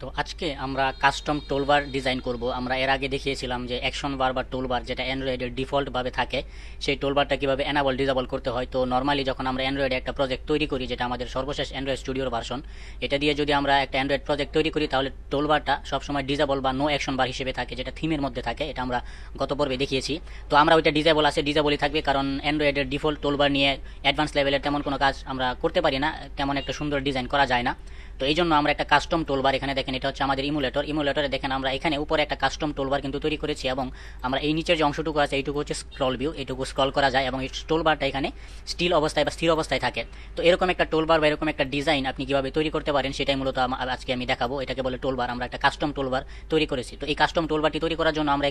তো আজকে আমরা কাস্টম টুলবার ডিজাইন করব। আমরা এর আগে দেখিয়েছিলাম যে অ্যাকশন বার বা টুলবার যেটা অ্যান্ড্রয়েডের ডিফল্ট ভাবে থাকে, সেই টুলবারটা কিভাবে এনাবল ডিসেবল করতে হয়। তো নর্মালি যখন আমরা অ্যান্ড্রয়েডে একটা প্রজেক্ট তৈরি করি, যেটা আমাদের সর্বশেষ অ্যান্ড্রয়েড স্টুডিওর ভার্সন, এটা দিয়ে যদি আমরা একটা অ্যান্ড্রয়েড প্রজেক্ট তৈরি করি তাহলে টুলবারটা সবসময় ডিসেবল বা নো অ্যাকশন বার হিসেবে থাকে, যেটা থিমের মধ্যে থাকে। এটা আমরা গত পর্বে দেখিয়েছি। তো আমরা ওইটা ডিসেবল আছে, ডিসেবলই থাকবে, কারণ অ্যান্ড্রয়েডের ডিফল্ট টুলবার নিয়ে অ্যাডভান্স লেভেলের তেমন কোনো কাজ আমরা করতে পারি না, তেমন একটা সুন্দর ডিজাইন করা যায় না। তো এই জন্য আমরা একটা কাস্টম টুলবার, এখানে দেখেন এটা হচ্ছে আমাদের ইমুলেটরে দেখেন আমরা এখানে উপরে একটা কাস্টম টুলবার কিন্তু তৈরি করেছি, এবং আমরা এই নিচের যে অংশটুকু আছে এইটুকু হচ্ছে স্ক্রল ভিউ, এইটুকু স্ক্রল করা যায় এবং এই টুলবারটা এখানে স্টিল অবস্থায় বা স্থির অবস্থায় থাকে। তো এরকম একটা টুলবার বা এরকম একটা ডিজাইন আপনি কিভাবে তৈরি করতে পারেন সেটাই মূলত আজকে আমি দেখাবো। এটাকে বলে টুলবার। আমরা একটা কাস্টম টুলবার তৈরি করেছি। তো এই কাস্টম টুলবারটি তৈরি করার জন্য আমরা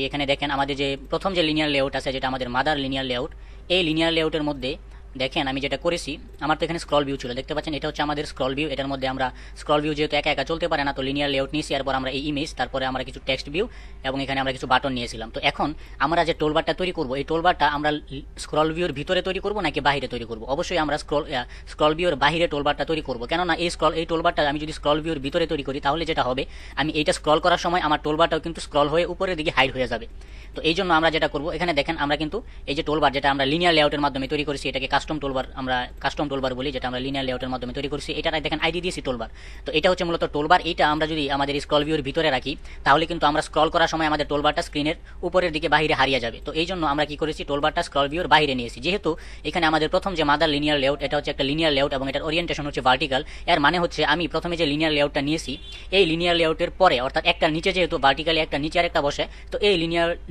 এখানে দেখেন আমাদের যে প্রথম যে লিনিয়ার লেআউট আছে, যেটা আমাদের মাদার লিনিয়ার লেআউট, এই লিনিয়ার লেআউটের মধ্যে দেখেন আমি যেটা করেছি, আমার তো এখানে স্ক্রল ভিউ ছিল, দেখতে পাচ্ছেন এটা হচ্ছে আমাদের স্ক্রল ভিউ। এটার মধ্যে আমরা স্ক্রল ভিউ যেহেতু একা একা চলতে পারে না, তো লিনিয়ার লেআউট নিয়েছি, এরপর আমরা এই ইমেজ, তারপরে আমরা কিছু টেক্সট ভিউ এবং এখানে আমরা কিছু বাটন নিয়েছিলাম। তো এখন আমরা যে টুলবারটা তৈরি করব, এই টুলবারটা আমরা স্ক্রল ভিউর ভিতরে তৈরি করব নাকি বাইরে তৈরি করব? অবশ্যই আমরা স্ক্রল ভিউর বাইরে টুলবারটা তৈরি করব। কেননা এই টুলবারটা আমি যদি স্ক্রল ভিউর ভিতরে তৈরি করি তাহলে যেটা হবে, আমি এইটা স্ক্রল করার সময় আমার টুলবারটাও কিন্তু স্ক্রল হয়ে উপরের দিকে হাইড হয়ে যাবে। তো এই জন্য আমরা যেটা করব, এখানে দেখেন আমরা কিন্তু এই যে টুলবার যেটা আমরা লিনিয়ার লেআউটের মাধ্যমে তৈরি করেছি, এটাকে কাস্টম টুলবার, আমরা কাস্টম টুলবার বলি, যেটা আমরা লিনিয়ার লেআউটের মাধ্যমে তৈরি করেছি। এটা দেখেন আইডি দিয়েছি টুলবার। তো এটা হচ্ছে মূলত টুলবার। এইটা আমরা যদি আমাদের স্ক্রল ভিউর ভিতরে রাখি তাহলে কিন্তু আমরা স্ক্রল করার সময় আমাদের টুলবারটা স্ক্রিনের উপরের দিকে বাইরে হারিয়ে যাবে। তো এই জন্য আমরা কি করেছি, টুলবারটা স্ক্রল ভিউর বাইরে নিয়েছি। যেহেতু এখানে আমাদের প্রথম যে মাদার লিনিয়ার লেআউট, এটা হচ্ছে একটা লিনিয়ার লেআউট এবং এটার ওরিয়েন্টেশন হচ্ছে ভার্টিক্যাল। এর মানে হচ্ছে আমি প্রথমে যে লিনিয়ার লেআউটটা নিয়েছি, এই লিনিয়ার লেআউটের পরে, অর্থাৎ একটা নিচে যেহেতু ভার্টিক্যালি একটা নিচে আর একটা বসে, তো এই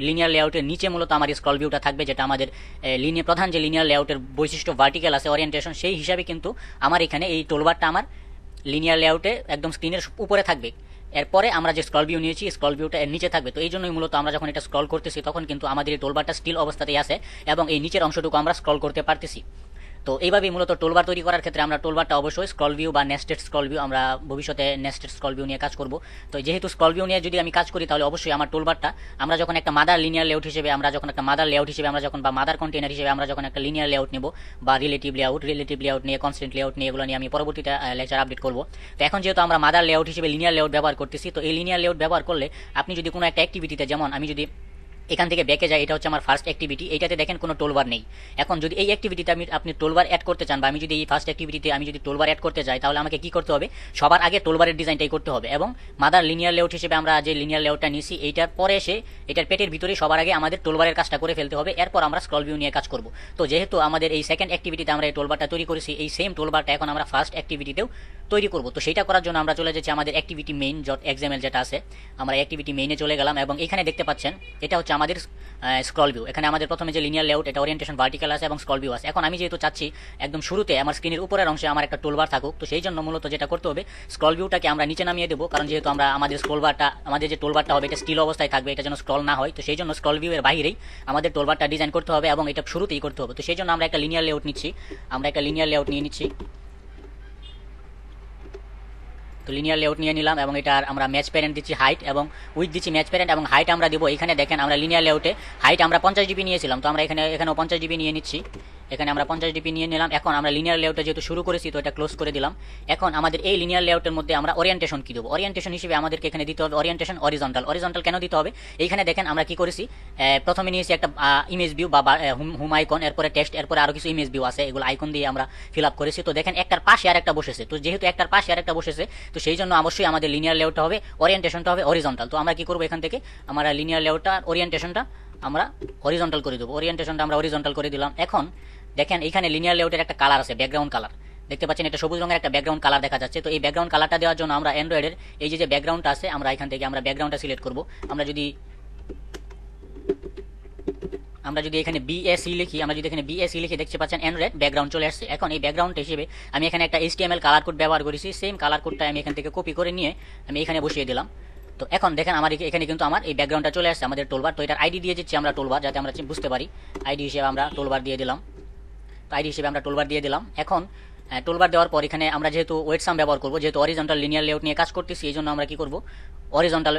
লিনিয়ার লেআউটের নিচে মূলত আমার স্ক্রল ভিউটা থাকবে, যেটা আমাদের প্রধান যে লিনিয়ার লেআউটের বৈশিষ্ট্য ভার্টিক্যাল আছে ওরিয়েন্টেশন, সেই হিসাবে কিন্তু আমার এখানে এই টুলবারটা আমার লিনিয়ার লেআউটে একদম স্ক্রিনের উপরে থাকবে। এরপরে আমরা যে স্ক্রল ভিউ নিয়েছি, স্ক্রল ভিউটা এর নিচে থাকবে। তো এই জন্যই মূলত আমরা যখন এটা স্ক্রল করতেছি তখন কিন্তু আমাদের এই টুলবারটা স্টিল অবস্থাতেই আছে এবং এই নিচের অংশটুকু আমরা স্ক্রল করতে পারতেছি। তো এইভাবেই মূলত টুলবার তৈরি করার ক্ষেত্রে আমরা টুলবারটা অবশ্যই স্ক্রল ভিউ বা নেস্টেড স্ক্রল ভিউ, আমরা ভবিষ্যতে নেস্টেড স্ক্রল ভিউ নিয়ে কাজ করব। তো যেহেতু স্ক্রল ভিউ নিয়ে যদি আমি কাজ করি তাহলে অবশ্যই আমার টুলবারটা, আমরা যখন একটা মাদার লিনিয়ার লেআউট হিসেবে, আমরা যখন একটা মাদার লেআউট হিসেবে আমরা যখন, বা মাদার কন্টেনার হিসেবে আমরা যখন একটা লিনিয়ার লেআউট নেব, বা রিলেটিভ লেআউট নিয়ে, কনস্ট্যান্ট লেআউট নিয়ে, এগুলো নিয়ে আমি পরবর্তীতে লেকচার আপডেট করব। তো এখন যেহেতু আমরা মাদার লেআউট হিসেবে লিনিয়ার লেআউট ব্যবহার করতেছি, তো এই লিনিয়ার লেআউট ব্যবহার করলে আপনি যদি কোনো একটা অ্যাক্টিভিটিতে, যেমন আমি যদি এখান থেকে ব্যাকে যাই, এটা হচ্ছে আমার ফার্স্ট অ্যাক্টিভিটি, এইটাতে দেখেন কোনো টোলবার নেই। এখন যদি এই অ্যাক্টিভিটিতে আপনি টোলবার অ্যাড করতে চান, বা আমি যদি এই ফার্স্ট অ্যাক্টিভিটিতে আমি যদি টোলবার অ্যাড করতে যাই, তাহলে আমাকে কি করতে হবে, সবার আগে টোলবারের ডিজাইনটাই করতে হবে। এবং মাদার লিনিয়ার লেআউট হিসেবে আমরা যে লিনিয়ার লেআউটটা নিয়েছি, এইটার পরে এসে এটার পেটের ভিতরে সবার আগে আমাদের টোলবারের কাজটা করে ফেলতে হবে, এরপর আমরা স্ক্রল ভিউ নিয়ে কাজ করব। তো যেহেতু আমাদের এই সেকেন্ড অ্যাক্টিভিটিতে আমরা এই টোলবারটা তৈরি করেছি, এই সেম টোলবারটা এখন আমরা ফার্স্ট অ্যাক্টিভিটিতেও তৈরি করব। তো সেটা করার জন্য আমরা চলে যাচ্ছি আমাদের অ্যাক্টিভিটি মেইন .xml যেটা আছে, আমরা অ্যাক্টিভিটি মেইনে চলে গেলাম এবং এখানে দেখতে পাচ্ছেন এটা হচ্ছে আমাদের স্ক্রল ভিউ। এখানে আমাদের প্রথমে যে লিনিয়ার লেআউট, এটা ওরিয়েন্টেশন ভার্টিক্যাল আছে এবং স্ক্রল ভিউ আছে। এখন আমি যেহেতু চাচ্ছি একদম শুরুতে আমার স্ক্রিনের উপরের অংশে আমার একটা টুলবার থাকুক, তো সেই জন্য মূলত যেটা করতে হবে, স্ক্রল ভিউটাকে আমরা নিচে নামিয়ে দেবো, কারণ যেহেতু আমাদের যে টুলবারটা হবে এটা স্টিল অবস্থায় থাকবে, এটা যেন স্ক্রল না হয়। তো সেই জন্য স্ক্রল ভিউ এর বাইরেই আমাদের টুলবারটা ডিজাইন করতে হবে এবং এটা শুরুতেই করতে হবে। তো সেই জন্য আমরা একটা লিনিয়ার লেআউট নিয়ে নিচ্ছি। তো লিনিয়ার লেআউট নিয়ে নিলাম এবং এটার আমরা ম্যাচ প্যারেন্ট দিচ্ছি হাইট, এবং উইথ দিচ্ছি ম্যাচ প্যারেন্ট, এবং হাইট আমরা দিব, এখানে দেখেন আমরা লিনিয়ার লেআউটে হাইট আমরা 50 জিবি নিয়েছিলাম, তো আমরা এখানেও 50 জিবি নিয়ে নিচ্ছি। এখানে আমরা 50 জিবি নিয়ে নিলাম। এখন আমরা লিনিয়ার লেআউটে যেহেতু শুরু করেছি, তো এটা ক্লোজ করে দিলাম। এখন আমাদের এই লিনিয়ার লেআউটের মধ্যে আমরা ওরিয়েন্টেশন কি দেবো, ওরিয়েন্টেশন হিসেবে আমাদেরকে এখানে দিতে হবে ওরিয়েন্টেশন অরিজন্টাল কেন দিতে হবে, এইখানে দেখেন আমরা কি করেছি, প্রথমে নিয়েছি একটা ইমেজ ভিউ বা হোম আইকন, এরপরে টেক্সট, এরপরে আরো কিছু ইমেজ ভিউ আছে, এগুলো আইকন দিয়ে আমরা ফিল আপ করেছি। তো দেখেন একটার পাশে আর একটা বসেছে, তো যেহেতু একটার পাশে আর একটা বসেছে, তো সেই জন্য অবশ্যই আমাদের লিনিয়ার লেআউটটা হবে, ওরিয়েন্টেশনটা হবে অরিজন্টাল। তো আমরা কি করবো, এখান থেকে আমরা লিনিয়ার লেআউটটা ওরিয়েন্টেশনটা আমরা হরিজন্টাল করে দেবো, ওরিয়েন্টেশনটা আমরা হরিজন্টাল করে দিলাম। এখন দেখেন এখানে লিনিয়ার লেআউটের একটা কালার আছে, ব্যাকগ্রাউন্ড কালার দেখতে পাচ্ছেন, এটা সবুজ রঙের একটা ব্যাকগ্রাউন্ড কালার দেখা যাচ্ছে। তো এই ব্যাকগ্রাউন্ড কালারটা দেওয়ার জন্য আমরা অ্যান্ড্রয়েডের এই যে ব্যাকগ্রাউন্ডটা আছে, আমরা এখান থেকে আমরা ব্যাকগ্রাউন্ডটা সিলেক্ট করব। আমরা যদি এখানে বিএসই লিখি, দেখতে পাচ্ছেন অ্যান্ড্রয়েড ব্যাকগ্রাউন্ড চলে আসছে। এখন এই ব্যাকগ্রাউন্ড হিসেবে আমি এখানে একটা HTML কালার কোড ব্যবহার করেছি, সেম কালার কোডটা আমি এখান থেকে কপি করে নিয়ে আমি এখানে বসিয়ে দিলাম। তো এখন দেখেন আমার এখানে কিন্তু আমার এই ব্যাকগ্রাউন্ডটা চলে আসছে, আমাদের টুলবার। তো এটার আইডি দিয়ে দিচ্ছি আমরা টুলবার, যাতে আমরা বুঝতে পারি। আইডি হিসেবে আমরা টুলবার দিয়ে দিলাম। এখন টুলবার দেওয়ার পর এখানে আমরা যেহেতু ওয়েট সাম ব্যবহার করবো, যেহেতু অরিজন্টাল লিনিয়ার লেআউট নিয়ে কাজ করতেছি, এই জন্য আমরা কি করবো অরিজন্টাল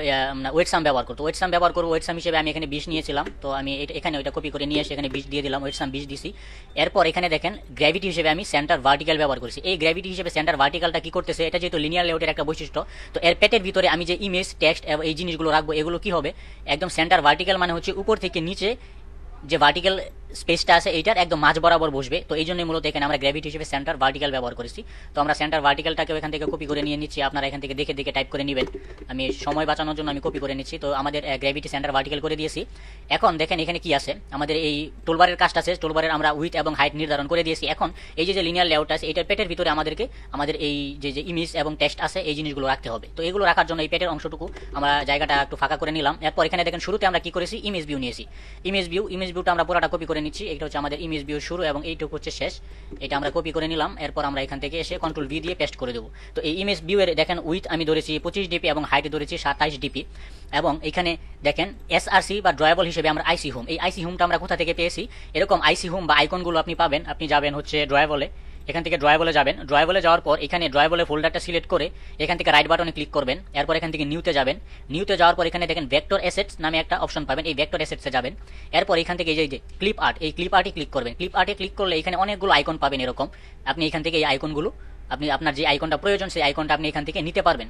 ওয়েট সাম ব্যবহার করবো। ওয়েট সাম ব্যবহার করবো, ওয়েট সাম হিসেবে আমি এখানে 20 নিয়েছিলাম, তো আমি এখানে ওইটা কপি করে নিয়ে এসে এখানে 20 দিয়ে দিলাম, ওয়েট সাম 20 দিছি। এরপর এখানে দেখেন গ্র্যাভিটি হিসেবে আমি সেন্টার ভার্টিক্যাল ব্যবহার করেছি। এই গ্র্যাভিটি হিসেবে সেন্টার ভার্টিক্যালটা কি করতেছে, এটা যেহেতু লিনিয়ার লেআউটের একটা বৈশিষ্ট্য, তো এর পেটের ভিতরে আমি যে ইমেজ, টেক্সট এবং এই জিনিসগুলো রাখবো, এগুলো কি হবে একদম সেন্টার ভার্টিক্যাল, মানে হচ্ছে উপর থেকে নিচে যে ভার্টিক্যাল স্পেসটা আছে এইটার একদম মাঝ বরাবর বসবে। তো এই জন্যই মূলত এখানে আমরা গ্র্যাভিটি হিসেবে সেন্টার ভার্টিক্যাল ব্যবহার করেছি। তো আমরা সেন্টার ভার্টিক্যালটাকে এখান থেকে কপি করে নিয়ে নিচ্ছি, আপনারা এখান থেকে দেখে দেখে টাইপ করে নেবেন, আমি সময় বাঁচানোর জন্য আমি কপি করে নিচ্ছি। তো আমাদের গ্র্যাভিটি সেন্টার ভার্টিক্যাল করে দিয়েছি। এখন দেখেন এখানে কি আছে, আমাদের এই টুলবারের কাজটা আছে, টুলবারের আমরা উইথ এবং হাইট নির্ধারণ করে দিয়েছি। এখন এই যে লিনিয়ার লেআউট আছে, এটার পেটের ভিতরে আমাদেরকে আমাদের এই যে ইমেজ এবং টেক্সট আছে এই জিনিসগুলো রাখতে হবে। তো এগুলো রাখার জন্য এই পেটের অংশটুকু আমরা জায়গাটা একটু ফাঁকা করে নিলাম। এরপর এখানে দেখেন শুরুতে আমরা কি করেছি, ইমেজ ভিউ নিয়েছি। ইমেজ ভিউটা আমরা পুরোটা কপি করে নিচ্ছি। এটা হচ্ছে আমাদের ইমেজ ভিউ শুরু এবং এইটুকু হচ্ছে শেষ, এটা আমরা কপি করে নিলাম। এরপর আমরা এখান থেকে এসে কন্ট্রোল ভি দিয়ে পেস্ট করে দেবো। তো এই ইমেজ ভিউ এর দেখেন উইথ আমি ধরেছি 25 ডিপি এবং হাইট ধরেছি 27 ডিপি। এবং এখানে দেখেন এসআরসি বা ড্রয়েবল হিসেবে আমরা আইসি হোম, এই আইসি হোমটা আমরা কোথা থেকে পেয়েছি, এরকম আইসি হোম বা আইকনগুলো আপনি পাবেন, আপনি যাবেন হচ্ছে ড্রয়েবলে, এখান থেকে ড্রয়েবলে যাবেন। ড্রয়েবলে যাওয়ার পর এখানে ড্রয়েবলে ফোল্ডারটা সিলেক্ট করে এখান থেকে রাইট বাটনে ক্লিক করবেন। এরপর এখান থেকে নিউতে যাবেন। নিউতে যাওয়ার পর এখানে দেখেন ভেক্টর অ্যাসেটস নামে একটা অপশন পাবেন, এই ভেক্টর অ্যাসেটসে যাবেন। এরপর এখান থেকে এই যে ক্লিপ আর্ট, এই ক্লিপ আর্টে ক্লিক করবেন। ক্লিপ আর্টে ক্লিক করলে এখানে অনেকগুলো আইকন পাবেন এরকম, আপনি এখান থেকে এই আইকনগুলো আপনি আপনার যে আইকনটা প্রয়োজন সেই আইকনটা আপনি এখান থেকে নিতে পারবেন।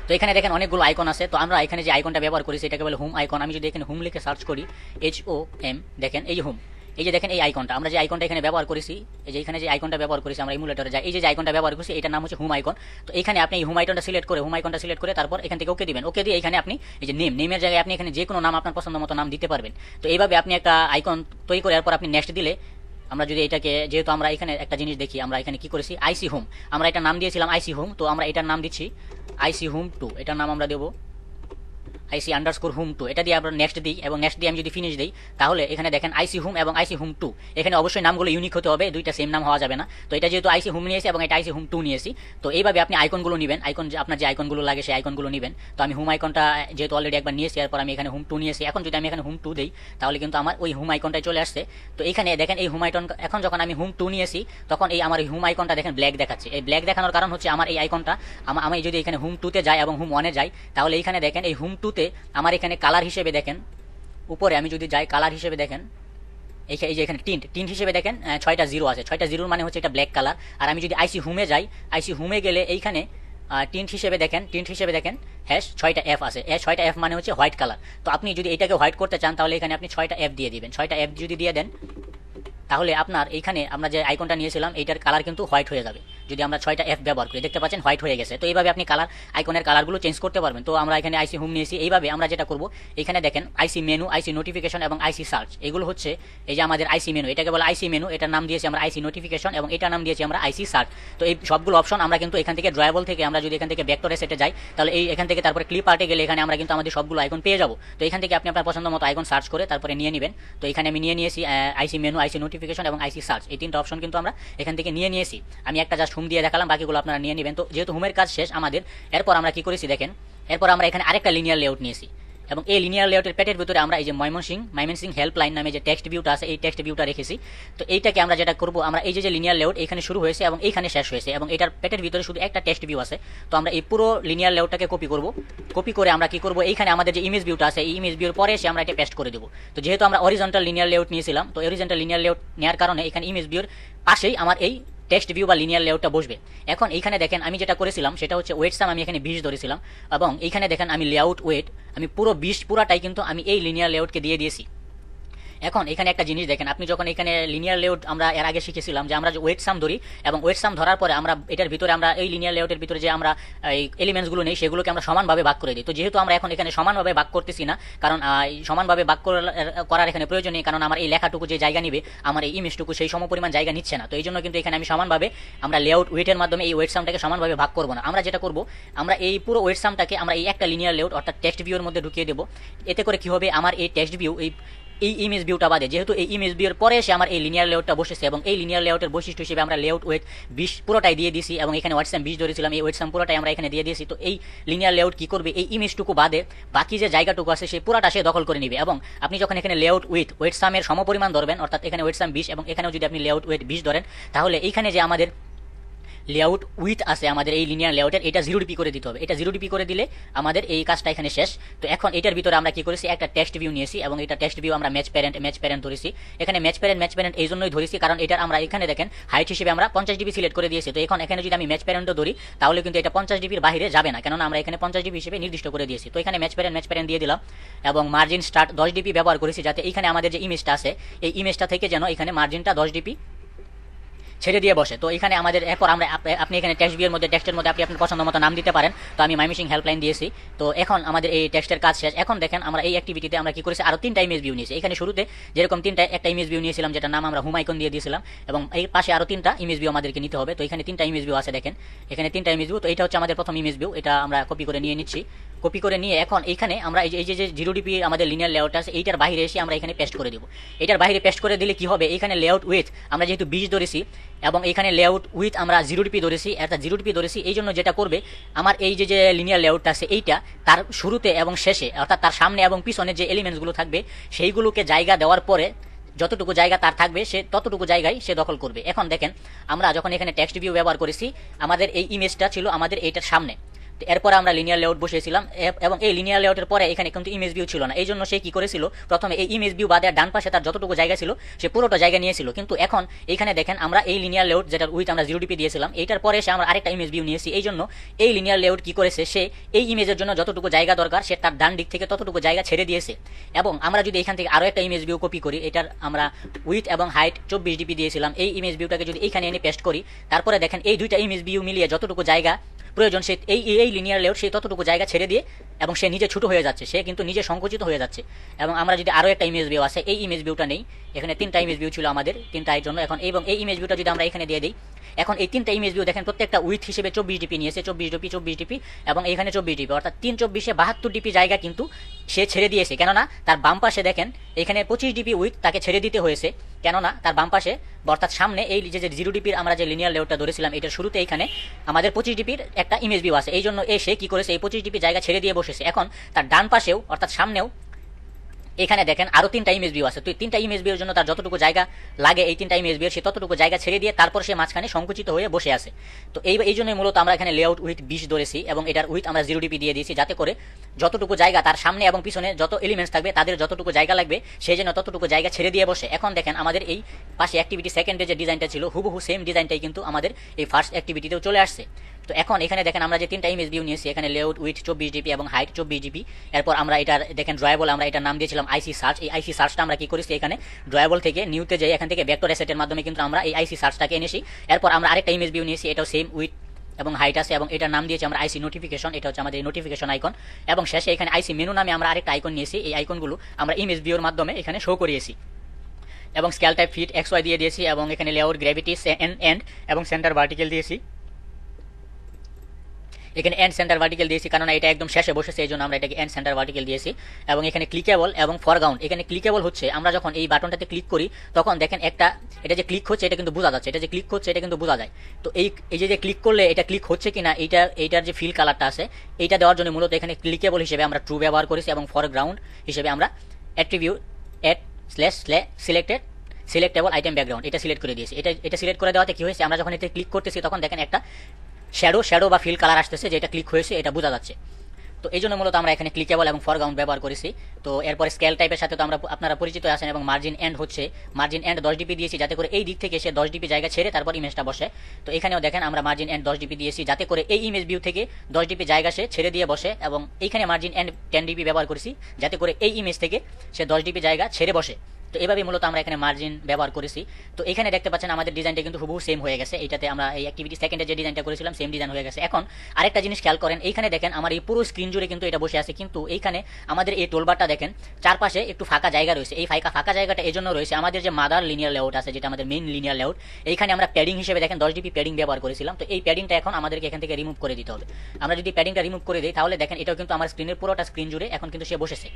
তো এখানে দেখেন অনেকগুলো আইকন আছে, তো আমরা এখানে যে আইকনটা ব্যবহার করি সেটাকে বলে হোম আইকন। আমি যদি এখানে হোম লিখে সার্চ করি HOM, দেখেন এই যে হোম, এই যে দেখেন এই আইকনটা, আমরা যে আইকনটা এখানে ব্যবহার করেছি, এই যে এখানে যে আইকনটা ব্যবহার করেছি আমরা ইমুলেটরে যাই, এই যে আইকনটা ব্যবহার করেছি এটার নাম হচ্ছে হোম আইকন। তো এখানে আপনি এই হোম আইকনটা সিলেক্ট করে তারপর এখান থেকে ওকে দিবেন। ওকে দিয়ে এখানে আপনি এই যে নেমের জায়গায় আপনি এখানে যে কোনো নাম আপনার পছন্দ মতো নাম দিতে পারবেন। তো এইভাবে আপনি একটা আইকন তৈরি করে এরপর আপনি নেক্সট দিলে, আমরা যদি এটাকে, যেহেতু আমরা এখানে একটা জিনিস দেখি, আমরা এখানে কি করেছি আইসি হোম, আমরা এটার নাম দিয়েছিলাম আইসি হোম, তো আমরা এটার নাম দিচ্ছি আইসি হোম 2, এটার নাম আমরা দেবো আইসি আন্ডারস্কোর হোম 2। এটা দিয়ে আমরা নেক্সট দিই এবং নেক্সট দিয়ে আমি যদি ফিনিশ দিই, তাহলে এখানে দেখেন আইসি হোম এবং আইসি হোম 2, এখানে অবশ্যই নামগুলো ইউনিক হতে হবে, দুইটা সেম নাম হওয়া যাবে না। তো এটা যেহেতু আইসি হোম নিয়েছি এবং এটা আইসি হোম 2 নিয়েছি, তো এইভাবে আপনি আইকনগুলো নেবেন, আপনার যে আইকনগুলো লাগে সেই আইকনগুলো নেবেন। তো আমি হোম আইকনটা যেহেতু অলরেডি একবার নিয়েছি, এরপর আমি এখানে হোম 2 নিয়েছি। এখন যদি আমি এখানে হোম 2 দিই, তাহলে কিন্তু আমার ওই হোম আইকনটাই চলে আসছে। তো এখানে দেখেন এই হোম আইকন, এখন যখন আমি হোম 2 নিয়েছি তখন এই আমার এই হোম আইকনটা দেখেন ব্ল্যাক দেখাচ্ছে। এই ব্ল্যাক দেখানোর কারণ হচ্ছে আমার এই আইকনটা, আমি যদি এখানে হোম 2 তে যাই এবং হোম 1 এ যাই, তাহলে এখানে দেখেন এই হোম 2 তে আমার এখানে কালার হিসেবে দেখেন উপরে আমি যদি যাই, কালার হিসেবে দেখেন এই যে এখানে টিন্ট হিসেবে দেখেন 6টা জিরো আছে, 6টা জিরোর মানে হচ্ছে এটা ব্ল্যাক কালার। আর আমি যদি আইসি হোমে যাই, আইসি হোমে গেলে এইখানে টিন্ট হিসেবে দেখেন হ্যাশ 6টা এফ আছে, 6টা এফ মানে হচ্ছে হোয়াইট কালার। তো আপনি যদি এটাকে হোয়াইট করতে চান তাহলে এখানে আপনি 6টা এফ দিয়ে দিবেন। 6টা এফ যদি দিয়ে দেন তাহলে আপনার এইখানে আমরা যে আইকনটা নিয়েছিলাম এইটার কালার কিন্তু হোয়াইট হয়ে যাবে। যদি আমরা 6টা এফ ব্যবহার করি, দেখতে পাচ্ছেন হোয়াইট হয়ে গেছে। তো এইভাবে আপনি আইকনের কালারগুলো চেঞ্জ করতে পারবেন। তো আমরা এখানে আইসি হোম নিয়েছি। এইভাবে আমরা যেটা করব, এখানে দেখেন আইসি মেনু, আইসি নোটিফিকেশন এবং আইসি সার্চ, এগুলো হচ্ছে এই যে আমাদের আইসি মেনু, এটাকে বলে আইসি মেনু, এটার নাম দিয়েছি আমরা আইসি নোটিফিকেশন এবং এটার নাম দিয়েছি আমরা আইসি সার্চ। তো এই সবগুলো অপশন আমরা কিন্তু এখান থেকে ড্রয়েবল থেকে, আমরা যদি এখান থেকে ভেক্টর এসেটে যাই, তাহলে এখান থেকে তারপরে ক্লিপ আর্টে গেলে এখানে আমরা কিন্তু আমাদের সবগুলো আইকন পেয়ে যাব। তো এখান থেকে আপনি আপনার পছন্দ মতো আইকন সার্চ করে তারপরে নিয়ে নেবেন। তো এখানে আমি নিয়ে নিয়েছি আইসি মেনু, আইসি নোটিফিকেশন এবং আইসি সার্চ, এই তিনটা অপশন কিন্তু আমরা এখান থেকে নিয়ে নিয়েছি। আমি একটা জাস্ট হোম দিয়ে দেখালাম, বাকিগুলো আপনারা নিয়ে নেবেন। তো যেহেতু হোমের কাজ শেষ আমাদের, এরপর আমরা কি করেছি দেখেন, এরপর আমরা এখানে আরেকটা লিনিয়ার লেআউট নিয়েছি এবং এই লিনিয়ার লেআউটের পেটের ভিতরে আমরা এই যে ময়মনসিং হেল্পলাইন নামে যে টেক্সট ভিউটা আছে, এই টেক্সট ভিউটা রেখেছি। তো এইটাকে আমরা যেটা করব, আমরা এই যে লিনিয়ার লেআউট এখানে শুরু হয়েছে এবং এইখানে শেষ হয়েছে এবং এটার পেটের ভিতরে শুধু একটা টেক্সট ভিউ আছে। তো আমরা এই পুরো লিনিয়ার লেআউটটাকে কপি করে আমরা কি করব, এইখানে আমাদের যে ইমেজ ভিউটা আছে এই ইমেজ ভিউর পরে এসে আমরা এটা পেস্ট করে দেব। তো যেহেতু আমরা অরিজন্টাল লিনিয়ার লেআউট নিয়েছিলাম, তো অরিজন্টাল লিনিয়ার লেআউট নেওয়ার কারণে এখানে ইমেজ ভিউর পাশেই আমার এই টেক্সট ভিউ বা লিনিয়ার লেআউটটা বসবে। এখন এইখানে দেখেন আমি যেটা করেছিলাম সেটা হচ্ছে ওয়েট সাম আমি এখানে 20 ধরেছিলাম এবং এইখানে দেখেন আমি লেআউট ওয়েট আমি পুরো 20 পুরাটাই কিন্তু আমি এই লিনিয়ার লেআউটকে দিয়ে দিয়েছি। এখন এখানে একটা জিনিস দেখেন, আপনি যখন এখানে লিনিয়ার লেআউট আমরা এর আগে শিখেছিলাম যে আমরা যে ওয়েট সাম ধরি এবং ওয়েট সাম ধরার পরে আমরা এটার ভিতরে আমরা এই লিনিয়ার লেআউটের ভিতরে যে আমরা এই এলিমেন্টসগুলো নেই সেগুলোকে আমরা সমানভাবে ভাগ করে দিই। তো যেহেতু আমরা এখন এখানে সমানভাবে ভাগ করতেছি না, কারণ সমানভাবে ভাগ করার এখানে প্রয়োজন নেই, কারণ আমার এই লেখাটুকু যে জায়গা নিবে আমার এই ইমেজটুকু সেই সমপরিমাণ জায়গা নিচ্ছে না। তো এই জন্য কিন্তু এখানে আমি সমানভাবে আমরা লেআউট ওয়েটের মাধ্যমে এই ওয়েট সামটাকে সমানভাবে ভাগ করবো না। আমরা যেটা করবো, আমরা এই পুরো ওয়েট সামটাকে আমরা এই একটা লিনিয়ার লেআউট অর্থাৎ টেক্সট ভিউর মধ্যে ঢুকিয়ে দেবো। এতে করে কি হবে, আমার এই টেক্সট ভিউ এই ইমেজ ভিউটা বাদে, যেহেতু এই ইমেজ ভিউর পরে এসে আমার এই লিনিয়ার লেআউটটা বসেছে এবং এই লিনিয়ার লেআউটের বৈশিষ্ট্য হিসেবে আমরা লেআউট ওয়েট 20 পুরোটাই দিয়ে দিয়েছি এবং এখানে ওয়েটসাম 20 ধরেছিলাম, এই ওয়েটসাম পুরোটাই আমরা এখানে দিয়ে দিয়েছি। তো এই লিনিয়ার লেআউট কি করবে, এই ইমেজটুকু বাদে বাকি যে জায়গাটুকু আছে সেই পুরোটা সে দখল করে নেবে। এবং আপনি যখন এখানে লেআউট উইথ ওয়েটসামের সমপরিমাণ ধরবেন, অর্থাৎ এখানে ওয়েটসাম 20 এবং এখানেও যদি আপনি লেআউট ওয়েট 20 ধরেন, তাহলে এইখানে যে আমাদের লেআউট উইথ আছে আমাদের এই লিনিয়ার লেআউটের, এটা 0 ডিপি করে দিতে হবে। এটা 0 ডিপি করে দিলে আমাদের এই কাজটা এখানে শেষ। তো এখন এটার ভিতরে আমরা কি করেছি, একটা টেক্সট ভিউ নিয়েছি এবং এটা টেক্সট ভিউ আমরা ম্যাচ প্যারেন্ট ধরেছি। এখানে ম্যাচ প্যারেন্ট এই জন্যই ধরেছি কারণ এটার আমরা এখানে দেখেন হাইট হিসেবে আমরা 50 ডিবি সিলেক্ট করে দিয়েছি। তো এখন এখানে যদি আমি ম্যাচ প্যারেন্টও ধরি তাহলে কিন্তু এটা 50 ডিবির বাইরে যাবে না, কেননা আমরা এখানে 50 ডিবি হিসেবে নির্দিষ্ট করে দিয়েছি। তো এখানে ম্যাচ প্যারেন্ট দিয়ে দিলাম এবং মার্জিন স্টার্ট 10 ডিবি ব্যবহার করেছি, যাতে এখানে আমাদের যে ইমেজটা আছে এই ইমেজটা থেকে যেন এখানে মার্জিনটা 10 ডিবি ছেড়ে দিয়ে বসে। তো এখানে আমাদের এরপর আমরা আপনি এখানে টেক্সট ভিউর মধ্যে টেক্সটের মধ্যে আপনি আপনার পছন্দ মতো নাম দিতে পারেন। তো আমি মাইমিশিং হেল্পলাইন দিয়েছি। তো এখন আমাদের এই টেক্সটের কাজ শেষ। এখন দেখেন আমরা এই অ্যাক্টিভিটিতে আমরা কি করেছি, আরো 3টা ইমেজ ভিউ নিয়েছি। এখানে শুরুতে যেরকম একটা ইমেজ ভিউ নিয়েছিলাম যেটা নাম আমরা হোম আইকন দিয়ে দিয়েছিলাম, এবং এই পাশে আরো 3টা ইমেজ ভিউ আমাদেরকে নিতে হবে। তো এখানে 3টা ইমেজ ভিউ আছে, দেখেন এখানে 3টা ইমেজ ভিউ। তো এটা হচ্ছে আমাদের প্রথম ইমেজ ভিউ, এটা আমরা কপি করে নিয়ে নিচ্ছি। কপি করে নিয়ে এখন এখানে আমরা এই যে 0 ডিপি আমাদের লিনিয়ার লেআউট আছে এইটার বাইরে এসে আমরা এখানে পেস্ট করে দেব। এটার বাইরে পেস্ট করে দিলে কি হবে, এখানে লেআউট উইথ আমরা যেহেতু 20 ধরেছি এবং এখানে লেআউট উইথ আমরা 0 ডিপি ধরেছি, এটা 0 ডিপি ধরেছি, এই জন্য যেটা করবে আমার এই যে লিনিয়ার লেআউটটা আছে এইটা তার শুরুতে এবং শেষে অর্থাৎ তার সামনে এবং পিছনে যে এলিমেন্টসগুলো থাকবে সেইগুলোকে জায়গা দেওয়ার পরে যতটুকু জায়গা তার থাকবে সে ততটুকু জায়গায় সে দখল করবে। এখন দেখেন আমরা যখন এখানে টেক্সট ভিউ ব্যবহার করেছি আমাদের এই ইমেজটা ছিল আমাদের এইটার সামনে, এরপরে আমরা লিনিয়ার লেআউট বসিয়েছিলাম এবং এই লিনিয়ার লেআউটের পরে এখানে কিন্তু ইমেজ ভিউ ছিল না। এই জন্য সে কি করেছিল, প্রথমে এই ইমেজ ভিউ বাদে ডান পাশে তার যতটুকু জায়গা ছিল সে পুরোটা জায়গা নিয়েছিল। কিন্তু এখন এখানে দেখেন আমরা এই লিনিয়ার লেআউট যেটা উইথ আমরা 0 ডিপি দিয়েছিলাম এইটার পরে এসে আমরা আরেকটা ইমেজ ভিউ নিয়েছি। এই জন্য এই লিনিয়ার লেআউট কি করেছে, সে এই ইমেজের জন্য যতটুকু জায়গা দরকার সে তার ডান দিক থেকে ততটুকু জায়গা ছেড়ে দিয়েছে। এবং আমরা যদি এখান থেকে আরো একটা ইমেজ ভিউ কপি করি, এটার আমরা উইথ এবং হাইট 24 ডিপি দিয়েছিলাম, এই ইমেজ ভিউটাকে যদি এখানে এনে পেস্ট করি, তারপরে দেখেন এই দুইটা ইমেজ ভিউ মিলিয়ে যতটুকু জায়গা প্রয়োজন সে এই লিনিয়ার লেআউট সেই ততটুকু জায়গা ছেড়ে দিয়ে এবং সে নিজে ছোট হয়ে যাচ্ছে, সে কিন্তু নিজে সংকুচিত হয়ে যাচ্ছে। এবং আমরা যদি আরো একটা ইমেজ ভিউ আছে, এই ইমেজ ভিউটা নেই, এখানে 3টা ইমেজ ভিউ ছিল আমাদের 3টার জন্য এখন, এবং এই ইমেজ ভিউটা যদি আমরা এখানে দিয়ে দিই, এখন এই 3টা ইমেজ ভিউ দেখেন প্রত্যেকটা উইথ হিসেবে 24 ডিপি নিয়েছে, 24 ডিপি এবং এখানে 24 ডিপি, অর্থাৎ 3 24 72 ডিপি জায়গা কিন্তু সে ছেড়ে দিয়েছে। কেননা তার বাম পাশে দেখেন এখানে 25 ডিপি উইথ তাকে ছেড়ে দিতে হয়েছে, কেননা তার বাম পাশে অর্থাৎ সামনে এই যে 0 ডিপির আমরা যে লিনিয়ার লেআউটটা ধরেছিলাম এটার শুরুতে এখানে আমাদের 25 ডিপির একটা ইমেজ ভিউ আছে। এই জন্য সে কি করেছে, এই 25 ডিপি জায়গা ছেড়ে দিয়ে বসেছে। এখন তার ডান পাশেও অর্থাৎ সামনেও এখানে দেখেন আরো 3টা ইমেজ ভিউ আছে। তো 3টা ইমেজ ভিউর জন্য তার যতটুকু জায়গা লাগে এই 3টা ইমেজ ভিউ সে ততটুকু জায়গা ছেড়ে দিয়ে তারপর সে মাঝখানে সংকুচিত হয়ে বসে আছে। তো এই জন্যই মূলত আমরা এখানে লেআউট উইথ 20 ধরেছি এবং এটার উইথ আমরা 0 ডিপি দিয়ে দিয়েছি, যাতে করে যতটুকু জায়গা তার সামনে এবং পিছনে যত এলিমেন্টস থাকবে তাদের যতটুকু জায়গা লাগবে সেই জন্য ততটুকু জায়গা ছেড়ে দিয়ে বসে। এখন দেখেন আমাদের এই পাশে অ্যাক্টিভিটি সেকেন্ডে যে ডিজাইনটা ছিল হুবহু সেম ডিজাইনটাই কিন্তু আমাদের এই ফার্স্ট অ্যাক্টিভিটিতেও চলে আসছে। তো এখন এখানে দেখেন আমরা যে 3টা ইমেজ ভিউ নিয়েছি, এখানে লেআউট উইথ 24 ডিপি এবং হাইট 24 ডিপি, এরপর আমরা এটার দেখেন ড্রয়েবল আমরা এটার নাম দিয়েছিলাম আইসি সার্চ। এই আইসি সার্চটা আমরা কি করেছি, এখানে ড্রয়েবল থেকে নিউতে যাই, এখান থেকে ভেক্টর অ্যাসেটের মাধ্যমে কিন্তু আমরা এই আইসি সার্চটাকে এনেছি। এরপর আমরা আরেকটা ইমেজ ভিউ নিয়েছি, এটাও সেম উইথ এবং হাইট আছে এবং এটার নাম দিয়েছি আমরা আইসি নোটিফিকেশন, এটা হচ্ছে আমাদের এই নোটিফিকেশন আইকন। এবং শেষে এখানে আইসি মেনু নামে আমরা আরেকটা আইকন নিয়েছি, এই আইকনগুলো আমরা ইমেজ ভিউর মাধ্যমে এখানে শো করিয়েছি এবং স্কেল টাইপ ফিট XY দিয়ে দিয়েছি এবং এখানে লেআউট গ্র্যাভিটি এন্ড এবং সেন্টার ভার্টিক্যাল দিয়েছি। এখানে এন্ড সেন্টার ভার্টিক্যাল দিয়েছি কারণ এটা একদম শেষে বসেছে, এই জন্য আমরা এটাকে এন্ড সেন্টার ভার্টিক্যাল দিয়েছি। এবং এখানে ক্লিকেবল এবং ফরগ্রাউন্ড, এখানে ক্লিকেবল হচ্ছে আমরা যখন এই বাটনটাতে ক্লিক করি তখন দেখেন এটা যে ক্লিক হচ্ছে এটা কিন্তু বোঝা যাচ্ছে, এটা যে ক্লিক হচ্ছে এটা কিন্তু বোঝা যায়। তো এই যে ক্লিক করলে এটা ক্লিক হচ্ছে কিনা এইটার যে ফিল কালারটা আছে এইটা দেওয়ার জন্য মূলত এখানে ক্লিকেবল হিসেবে আমরা ট্রু ব্যবহার করেছি এবং ফরগ্রাউন্ড হিসেবে আমরা অ্যাট্রিবিউট সিলেক্টেবল আইটেম ব্যাকগ্রাউন্ড এটা সিলেক্ট করে দিয়েছি। এটা সিলেক্ট করে দেওয়াতে কি হয়েছে, আমরা যখন এতে ক্লিক করতেছি তখন দেখেন একটা শ্যাডো বা ফিল কালার আসতেছে, যেটা ক্লিক হয়েছে এটা বোঝা যাচ্ছে। তো এই জন্য মূলত আমরা এখানে ক্লিকেবল এবং ফরগ্রাউন্ড ব্যবহার করেছি। তো এরপরে স্কেল টাইপের সাথে তো আপনারা পরিচিত আছেন এবং মার্জিন এন্ড 10 ডিপি দিয়েছি, যাতে করে এই দিক থেকে সে 10 ডিপি জায়গা ছেড়ে তারপর ইমেজটা বসে। তো এখানেও দেখেন আমরা মার্জিন এন্ড 10 ডিপি দিয়েছি, যাতে করে এই ইমেজ ভিউ থেকে 10 ডিপি জায়গা সে ছেড়ে দিয়ে বসে, এবং এইখানে মার্জিন এন্ড 10 ডিপি ব্যবহার করেছি যাতে করে এই ইমেজ থেকে সে 10 ডিপি জায়গা ছেড়ে বসে। তো এভাবে মূলত আমরা এখানে মার্জিন ব্যবহার করেছি। তো এখানে দেখতে পাচ্ছেন আমাদের ডিজাইনটা কিন্তু হুবহু সেম হয়ে গেছে, এটাতে আমরা এই অ্যাক্টিভিটি সেকেন্ডে যে ডিজাইনটা করেছিলাম সেম ডিজাইন হয়ে গেছে। এখন আরেকটা জিনিস খেয়াল করেন, এইখানে দেখেন আমার এই পুরো স্ক্রিন জুড়ে কিন্তু এটা বসে আছে, কিন্তু এইখানে আমাদের এই টোলবারটা দেখেন চারপাশে একটু ফাঁকা জায়গা রয়েছে। এই ফাঁকা জায়গাটা এই জন্য রয়েছে আমাদের যে মাদার লিনিয়ার লেআউট আছে, যেটা আমাদের মেইন লিনিয়ার লেআউট, এইখানে আমরা প্যাডিং হিসেবে দেখেন 10 ডিপি প্যাডিং ব্যবহার করেছিলাম। তো এই প্যাডিংটা এখন আমাদেরকে এখান থেকে রিমুভ করে দিতে হবে। আমরা যদি প্যাডিংটা রিমুভ করে দিই তাহলে দেখেন এটাও কিন্তু আমার স্ক্রিনের পুরোটা স্ক্রিন জুড়ে এখন কিন্তু সে বসেছে।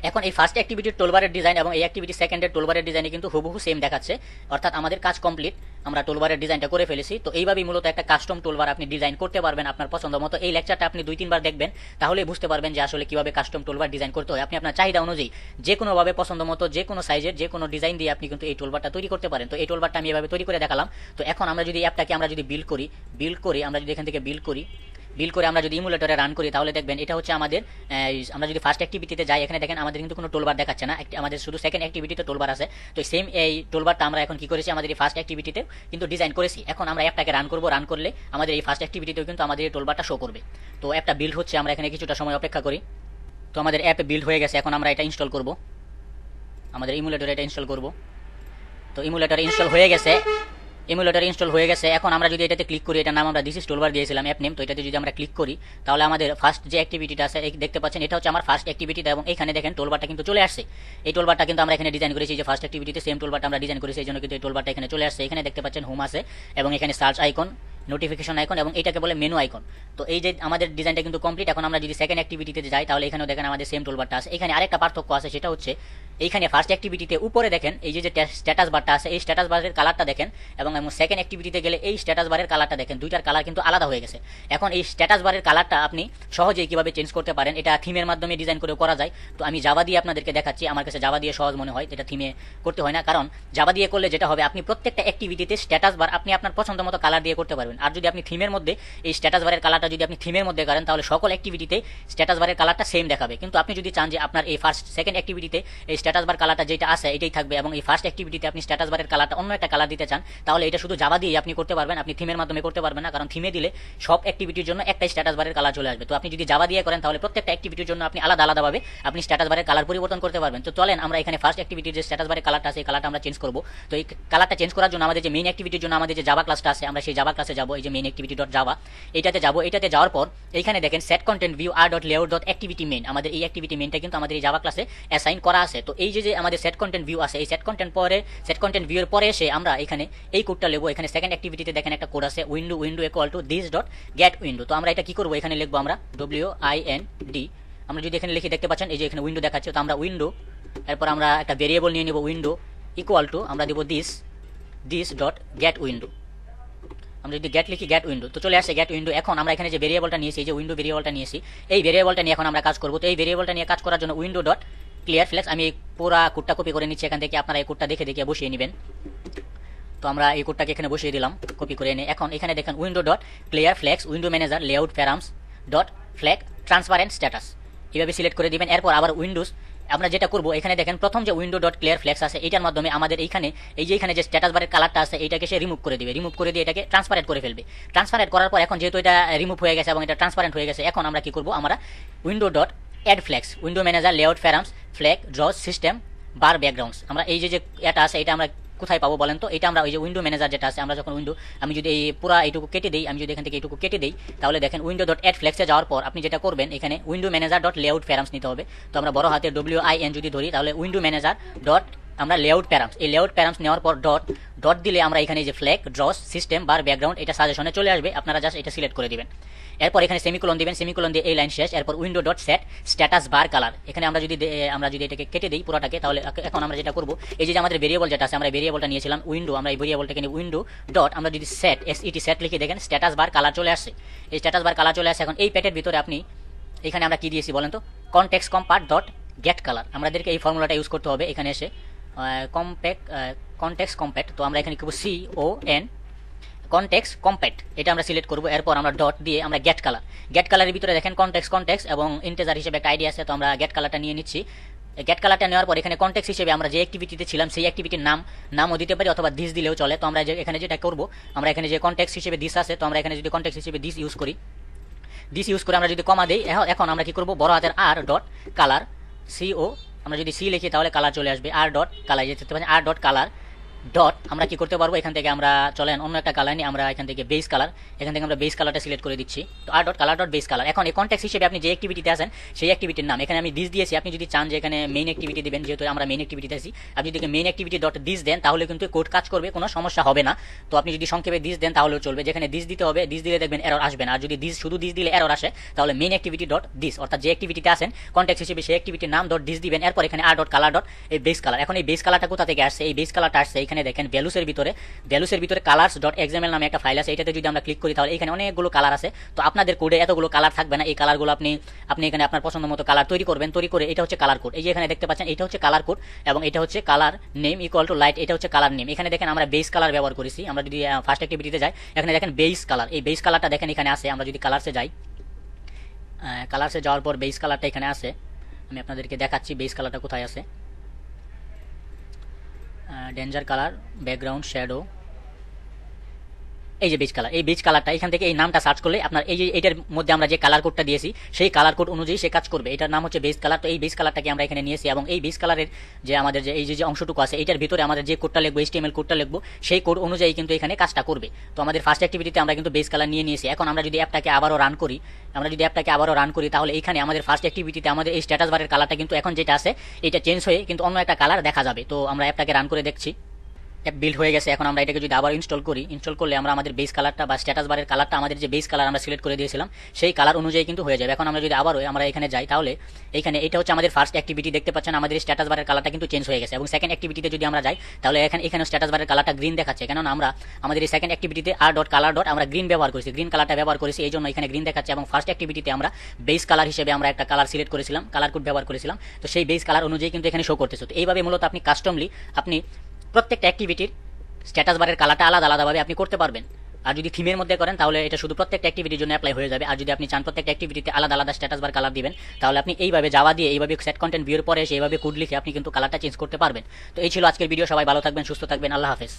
এখন এই ফার্স্ট অ্যাক্টিভিটির টোলবারের ডিজাইন এবং এই অ্যাক্টিভিটি সেকেন্ডের টোলবারের ডিজাইনে কিন্তু হুবহু সেম দেখাচ্ছে, অর্থাৎ আমাদের কাজ কমপ্লিট, আমরা টোলবারের ডিজাইনটা করে ফেলেছি। তো এইভাবেই মূলত একটা কাস্টম টোলবার আপনি ডিজাইন করতে পারবেন আপনার পছন্দ মতো। এই লেকচারটা আপনি 2-3 বার দেখবেন, তাহলে বুঝতে পারবেন যে আসলে কিভাবে কাস্টম টোলবার ডিজাইন করতে হয়। আপনি আপনার চাহিদা অনুযায়ী যে কোনোভাবে পছন্দ মতো যে কোনো সাইজের যে কোনো ডিজাইন দিয়ে আপনি কিন্তু এই টোলবারটা তৈরি করতে পারেন। তো এই টোলবারটা আমি এভাবে তৈরি করে দেখালাম। তো এখন আমরা যদি অ্যাপটাকে আমরা যদি বিল্ড করি আমরা যদি এখান থেকে বিল্ড করে আমরা যদি ইমুলেটরে রান করি, তাহলে দেখবেন এটা হচ্ছে আমাদের, আমরা যদি ফার্স্ট অ্যাক্টিভিটিতে যাই, এখানে দেখেন আমাদের কিন্তু কোনো টোলবার দেখাচ্ছে না, আমাদের শুধু সেকেন্ড অ্যাক্টিভিটিতে টোলবার আছে। তো সেম এই টোলবারটা আমরা এখন কি করেছি, আমাদের এই ফার্স্ট অ্যাক্টিভিটিতে কিন্তু ডিজাইন করেছি। এখন আমরা অ্যাপটাকে রান করলে আমাদের এই ফার্স্ট অ্যাক্টিভিটিতেও কিন্তু আমাদের এই টোলবারটা শো করবে। তো অ্যাপটা বিল্ড হচ্ছে, আমরা এখানে কিছুটা সময় অপেক্ষা করি। তো আমাদের অ্যাপে বিল্ড হয়ে গেছে, এখন আমরা এটা ইনস্টল করব, আমাদের ইমুলেটরে এটা ইনস্টল করব। তো ইমুলেটর ইনস্টল হয়ে গেছে। এখন আমরা যদি এটাতে ক্লিক করি, এটার নাম আমরা দিস ইজ টোলবার দিয়েছিলাম অ্যাপ নেম। তো এটাতে যদি আমরা ক্লিক করি, তাহলে আমাদের ফার্স্ট যে অ্যাক্টিভিটিটা আছে দেখতে পাচ্ছেন, এটা হচ্ছে আমার ফার্স্ট অ্যাক্টিভিটিটা, এবং এখানে দেখেন টোলবারটা কিন্তু চলে আসছে। এই টোলবারটা কিন্তু আমরা এখানে ডিজাইন করেছি, যে ফার্স্ট অ্যাক্টিভিটিতে সেম টোলবারটা আমরা ডিজাইন করেছি, এই জন্য কিন্তু এই টোলবারটা এখানে চলে আসছে। এখানে দেখতে পাচ্ছেন হোম আছে, এবং এখানে সার্চ আইকন, নোটিফিকেশন আইকন, এবং এটাকে বলে মেনু আইকন। তো এই যে আমাদের ডিজাইনটা কিন্তু কমপ্লিট। এখন আমরা যদি সেকেন্ড অ্যাক্টিভিটিতে যাই, তাহলে এখানেও দেখেন আমাদের সেম টোলবারটা আছে। এখানে আরেকটা পার্থক্য আছে, সেটা হচ্ছে এইখানে ফার্স্ট অ্যাক্টিভিটিতে উপরে দেখেন এই যে স্ট্যাটাস বারটা আছে, এই স্ট্যাটাস বারের কালারটা দেখেন, এবং সেকেন্ড অ্যাক্টিভিটিতে গেলে এই স্ট্যাটাস বারের কালারটা দেখেন, দুইটার কালার কিন্তু আলাদা হয়ে গেছে। এখন এই স্ট্যাটাস বারের কালারটা আপনি সহজেই কিভাবে চেঞ্জ করতে পারেন, এটা থিমের মাধ্যমে ডিজাইন করে করা যায়। তো আমি জাভা দিয়ে আপনাদেরকে দেখাচ্ছি, আমার কাছে জাভা দিয়ে সহজ মনে হয়, এটা থিমে করতে হয় না। কারণ জাভা দিয়ে করলে যেটা হবে, আপনি প্রত্যেকটা অ্যাক্টিভিটিতে স্ট্যাটাস বার আপনি আপনার পছন্দ মতো কালার দিয়ে করতে পারবেন। আর যদি আপনি থিমের মধ্যে এই স্ট্যাটাস বারের কালারটা যদি আপনি থিমের মধ্যে করেন, তাহলে সকল অ্যাক্টিভিটিতে স্ট্যাটাস বারের কালারটা সেম দেখাবে। কিন্তু আপনি যদি চান যে আপনার এই সেকেন্ড অ্যাক্টিভিটিতে এই স্ট্যাটাস বার কালারটা যেটা আছে এটাই থাকবে, এবং এই ফার্স্ট অ্যাক্টিভিটিতে আপনি স্ট্যাটাস বারের কালারটা অন্য একটা কালার দিতে চান, তাহলে এটা শুধু জাভা দিয়ে আপনি করতে পারবেন, আপনি থিমের মাধ্যমে করতে পারবেন না। কারণ থিমে দিলে সব অ্যাক্টিভিটির জন্য একটা স্ট্যাটাস বারের কালার চলে আসবে। তো আপনি যদি জাভা দিয়ে করেন, তাহলে প্রত্যেকটা অ্যাক্টিভিটির জন্য আপনি আলাদাভাবে আপনি স্ট্যাটাস বারের কালার পরিবর্তন করতে পারবেন। তো চলেন আমরা এখানে ফার্স্ট অ্যাক্টিভিটির যে স্ট্যাটাস বারের কালারটা আছে, এই কালারটা আমরা চেঞ্জ করব। তো এই কালারটা চেঞ্জ করার জন্য আমাদের যে মেইন অ্যাক্টিভিটির জন্য আমাদের যে জাভা ক্লাসটা আছে, আমরা সেই জাভা ক্লাসে যাব, এই যে মেইন অ্যাক্টিভিটি ডট জাভা, এটাতে যাব। এটাতে যাওয়ার পর এইখানে দেখেন set content view R dot layout dot activity main, আমাদের এই অ্যাক্টিভিটি মেইনটা কিন্তু আমাদের এই জাভা ক্লাসে অ্যাসাইন করা আছে। তো এই যে আমাদের সেট কন্টেন্ট ভিউ আছে, এই সেট কন্টেন্ট ভিউ এর পরে এসে আমরা এখানে এই কোডটা লিখবো। এখানে সেকেন্ড অ্যাক্টিভিটিতে দেখেন একটা কোড আছে, window equal to this dot gate window. তো আমরা এটা কি করবো, এখানে লিখবো আমরা WIND। আমরা যদি এখানে লিখে দেখতে পাচ্ছেন, এই যে এখানে উইন্ডো দেখাচ্ছে। তো আমরা উইন্ডো, এরপর আমরা একটা ভেরিয়েবল নিয়ে নিব, উইন্ডো ইকুয়াল টু আমরা দিব দিস ডট গেট উইন্ডো। আমরা যদি গেট লিখি, গেট উইন্ডো, তো চলে আসে গেট উইন্ডো। এখন আমরা এখানে যে ভেরিয়েবলটা নিয়েছি, এই যে উইন্ডো ভেরিয়েবলটা নিয়েছি, এই ভেরিয়েবলটা নিয়ে এখন আমরা কাজ করবো। তো এই ভেরিয়েবলটা নিয়ে কাজ করার জন্য উইন্ডো ডট ক্লিয়ার ফ্লেক্স, আমি পুরা কোডটা কপি করে নিচ্ছি এখান থেকে, আপনারা এই কোডটা দেখে বসিয়ে নেবেন। তো আমরা এই কোডটাকে এখানে বসিয়ে দিলাম কপি করে এনে। এখন এখানে দেখেন window dot clear flags window manager layout params dot flag transparent status, এইভাবে সিলেক্ট করে দিবেন। এরপর আবার উইন্ডোজ আমরা যেটা করবো, এখানে দেখেন প্রথম যে উইন্ডো ডট ক্লিয়ার ফ্লেক্স আছে, এটার মাধ্যমে আমাদের এইখানে এখানে যে স্ট্যাটাস বারের কালারটা আছে, এইটাকে সে রিমুভ করে দিবে। রিমুভ করে দিয়ে এটাকে ট্রান্সপারেন্ট করে ফেলবে। ট্রান্সপারেন্ট করার পর এখন যেহেতু এটা রিমুভ হয়ে গেছে এবং এটা ট্রান্সপারেন্ট হয়ে গেছে, এখন আমরা কি করবো, আমরা window dot add flags window manager layout params flag draws system bar backgrounds, আমরা এই যে এটা আছে, এটা আমরা কোথায় পাবো বলেন তো? এটা আমরা ওই যে উইন্ডো ম্যানেজার যেটা আছে, আমরা যখন আমি যদি এই পুরো এইটুকু কেটে দিই, আমি যদি এখান থেকে এইটুকু কেটে দিই, তাহলে দেখেন উইন্ডো ডট অ্যাড ফ্লেক্সে যাওয়ার পর আপনি যেটা করবেন, এখানে window manager dot layout params নিতে হবে। তো আমরা বড় হাতে WIN যদি ধরি, তাহলে উইন্ডো ম্যানেজার ডট আমরা লেআউট প্যারামস, এই লেআউট প্যারামস নেওয়ার পর ডট দিলে আমরা এখানে যে ফ্ল্যাগ ড্রস সিস্টেম বার ব্যাকগ্রাউন্ড এটা সাজেশনে চলে আসবে, আপনারা জাস্ট এটা সিলেক্ট করে দিবেন। এরপর এখানে সেমিকোলন দিবেন, সেমিকোলন দিয়ে এই লাইন শেষ। এরপর window dot set status bar colour, এখানে আমরা যদি এটাকে কেটে দিই পুরোটাকে, তাহলে এখন আমরা যেটা করবো, এই যে আমাদের ভেরিয়েবল যেটা আছে, আমরা ভেরিয়েবলটা নিয়েছিলাম উইন্ডো, আমরা এই ভেরিয়েবলটাকে নিয়ে উইন্ডো ডট আমরা যদি সেট লিখে দেখেন স্ট্যাটাস বার কালার চলে আসছে। এই স্ট্যাটাস বার কালার চলে আসছে। এখন এই প্যাটের ভিতরে আপনি এখানে আমরা কি দিয়েছি বলেন তো, কনটেক্সট কম্পার্ট ডট গেট কালার, আমাদেরকে এই ফর্মুলাটা ইউজ করতে হবে। এখানে এসে কনটেক্সট কম্প্যাক্ট, তো আমরা এখানে করবো CON কনটেক্সট কম্প্যাক্ট, এটা আমরা সিলেক্ট করবো। এরপর আমরা ডট দিয়ে আমরা গেট কালারের ভিতরে দেখেন কনটেক্সট এবং ইন্টিজার হিসেবে একটা আইডি আছে। তো আমরা গেট কালারটা নিয়ে নিচ্ছি। গেট কালারটা নেওয়ার পর এখানে কনটেক্সট হিসেবে আমরা যে অ্যাক্টিভিটিতে ছিলাম সেই অ্যাক্টিভিটির নামও দিতে পারি, অথবা দিস দিলেও চলে। তো আমরা এখানে যেটা করবো, আমরা এখানে যে কনটেক্সট হিসেবে দিস আছে, তো আমরা এখানে যদি কনটেক্সট হিসেবে দিস ইউজ করে আমরা যদি কমা দিই, এখন আমরা কি করবো, বড় হাতের R ডট কালার CO, আমরা যদি C লিখি তাহলে কালার চলে আসবে। R ডট কালার, যেতে পারেন R ডট কালার ডট আমরা কি করতে পারবো, এখান থেকে আমরা চলেন অন্য একটা কালার নিয়ে, আমরা এখান থেকে বেস কালার, এখান থেকে আমরা বেস কালারটা সিলেক্ট করে দিচ্ছি। তো R dot colour dot base colour. এখন এই কনটেক্সট হিসেবে আপনি যে অ্যাক্টিভিটিতে আছেন সেই অ্যাক্টিভিটির নাম এখানে আমি দিস দিয়েছি। আপনি যদি চান যে এখানে মেইন অ্যাক্টিভিটি দিবেন, যেহেতু আমরা মেইন অ্যাক্টিভিটিতে আছি, আপনি যদি মেইন অ্যাক্টিভিটি ডট দিস দেন তাহলে কিন্তু কোড কাজ করবে, কোনো সমস্যা হবে না। তো আপনি যদি সংক্ষেপে দিস দেন তাহলেও চলবে, যেখানে দিস দিতে হবে, দিস দিলে দেখবেন এরর আসবে না। আর যদি দিস শুধু দিস দিলে এরর আসে তাহলে মেইন অ্যাক্টিভিটি ডট দিস, অর্থাৎ যে অ্যাক্টিভিটিতে আছেন কনটেক্সট হিসেবে সেই অ্যাক্টিভিটির নাম ডট দিস দিবেন, এরপর এখানে আর ডট কালার ডট এই বেস কালার। এখন এই বেস কালারটা কোথা থেকে আসছে, এই বেস কালারটা আসছে এখানে দেখেন ভ্যালুসের ভিতরে কালার্স ডট এক্সএমএল নামে একটা ফাইল আছে, এটাতে যদি আমরা ক্লিক করি তাহলে এখানে অনেকগুলো কালার আছে। তো আপনাদের কোডে এতগুলো কালার থাকবে না, এই কালারগুলো আপনি এখানে আপনার পছন্দ মতো কালার তৈরি করবেন, তৈরি করে এটা হচ্ছে কালার কোড। এই যে এখানে দেখতে পাচ্ছেন এটা হচ্ছে কালার কোড এবং এটা হচ্ছে colour name equal to light, এটা হচ্ছে কালার নেম। এখানে দেখেন আমরা বেস কালার ব্যবহার করেছি। আমরা যদি ফার্স্ট অ্যাক্টিভিটিতে যাই, এখানে দেখেন বেস কালার, এই বেস কালারটা দেখেন এখানে আছে। আমরা যদি কালারসে যাই, কালারসে যাওয়ার পর বেস কালারটা এখানে আছে, আমি আপনাদেরকে দেখাচ্ছি বেস কালারটা কোথায় আছে। ডেঞ্জার কালার, ব্যাকগ্রাউন্ড, শ্যাডো, এই যে বেজ কালার, এই বেজ কালারটা এখান থেকে এই নামটা সার্চ করলে আপনার এই যে এটার মধ্যে আমরা যে কালার কোডটা দিয়েছি সেই কালার কোড অনুযায়ী সে কাজ করবে। এটার নাম হচ্ছে বেজ কালার। তো এই বেজ কালারটাকে আমরা এখানে নিয়েছি এবং এই বেজ কালারের যে আমাদের যে এই যে অংশটুকু আছে এটার ভিতরে আমাদের যে কোডটা লিখবো, HTML কোডটা লিখবো, সেই কোড অনুযায়ী কিন্তু এখানে কাজটা করবে। তো আমাদের ফার্স্ট অ্যাক্টিভিটিতে আমরা কিন্তু বেজ কালার নিয়ে নিয়েছি। এখন আমরা যদি অ্যাপটাকে আবারও রান করি, তাহলে এখানে আমাদের ফার্স্ট অ্যাক্টিভিটিতে আমাদের এই স্ট্যাটাস বারের কালারটা কিন্তু এখন যেটা আছে এটা চেঞ্জ হয়ে কিন্তু অন্য একটা কালার দেখা যাবে। তো আমরা অ্যাপটাকে রান করে দেখছি, অ্যাপ বিল্ড হয়ে গেছে। এখন আমরা এটাকে যদি আবার ইনস্টল করলে আমরা আমাদের বেস কালারটা বা স্ট্যাটাস বারের কালারটা, আমাদের যে বেস কালার আমরা সিলেক্ট করে দিয়েছিলাম সেই কালার অনুযায়ী কিন্তু হয়ে যাবে। এখন আমরা যদি আবারও আমরা এখানে যাই তাহলে এখানে এটা হচ্ছে আমাদের ফার্স্ট অ্যাক্টিভিটি, দেখতে পাচ্ছেন আমাদের স্ট্যাটাস বারের কালারটা কিন্তু চেঞ্জ হয়ে গেছে। এবং সেকেন্ড অ্যাক্টিভিটিতে যদি আমরা যাই তাহলে এখানে স্ট্যাটাস বারের কালারটা গ্রিন দেখাচ্ছে, কেননা আমরা আমাদের এই সেকেন্ড অ্যাক্টিভিটিতে আর ডট কালার ডট আমরা গ্রিন ব্যবহার করেছি, গ্রিন কালারটা ব্যবহার করেছি, এই জন্য এখানে গ্রিন দেখাচ্ছে। এবং ফার্স্ট অ্যাক্টিভিটিতে আমরা বেস কালার হিসেবে আমরা একটা কালার সিলেক্ট করেছিলাম, কালার কোড ব্যবহার করেছিলাম, তো সেই বেস কালার অনুযায়ী কিন্তু এখানে শো করতেছে। তো এইভাবে মূলত আপনি কাস্টমলি আপনি প্রত্যেকটা অ্যাক্টিভিটির স্ট্যাটাস বারের কালারটা আলাদাভাবে আপনি করতে পারবেন। আর যদি থিমের মধ্যে করেন তাহলে এটা শুধু প্রত্যেকটা অ্যাক্টিভিটির জন্য অ্যাপ্লাই হয়ে যাবে। আর যদি আপনি চান প্রত্যেকটা অ্যাক্টিভিটিতে আলাদা স্ট্যাটাস বার কালার দিবেন তাহলে আপনি এইভাবে জাভা দিয়ে এইভাবে সেট কন্টেন্ট ভিউর পরে এসে এইভাবে কোড লিখে আপনি কিন্তু কালারটা চেঞ্জ করতে পারবেন। তো এই ছিল আজকের ভিডিও। সবাই ভালো থাকবেন, সুস্থ থাকবেন, আল্লাহ হাফেজ।